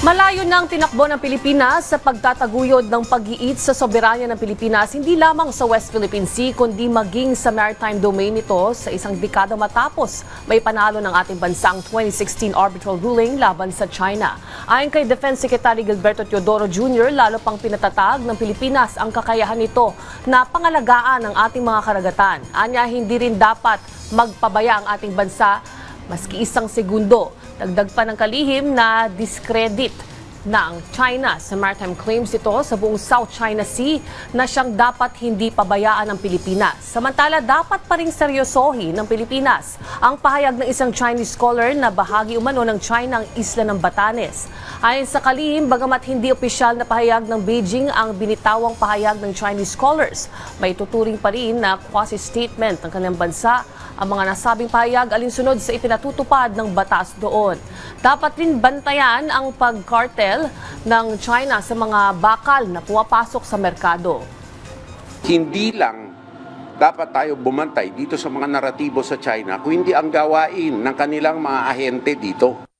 Malayo na ang tinakbo ng Pilipinas sa pagtataguyod ng pag-iit sa soberanya ng Pilipinas, hindi lamang sa West Philippine Sea, kundi maging sa maritime domain nito sa isang dekada matapos may panalo ng ating bansang 2016 arbitral ruling laban sa China. Ayon kay Defense Secretary Gilberto Teodoro Jr., lalo pang pinatatag ng Pilipinas ang kakayahan nito na pangalagaan ang ating mga karagatan. Anya, hindi rin dapat magpabaya ang ating bansa maski isang segundo. Dagdag pa ng kalihim na discredit ng China sa maritime claims ito sa buong South China Sea na siyang dapat hindi pabayaan ng Pilipinas. Samantala, dapat pa ring seryosohin ng Pilipinas ang pahayag ng isang Chinese scholar na bahagi umano ng China ang isla ng Batanes. Ayon sa kalihim, bagamat hindi opisyal na pahayag ng Beijing ang binitawang pahayag ng Chinese scholars, may tuturing pa rin na quasi-statement ng kanilang bansa ang mga nasabing pahayag alinsunod sa ipinatutupad ng batas doon. Dapat rin bantayan ang pagkartel ng China sa mga bakal na pumapasok sa merkado. Hindi lang dapat tayo bumantay dito sa mga naratibo sa China, kung hindi ang gawain ng kanilang mga ahente dito.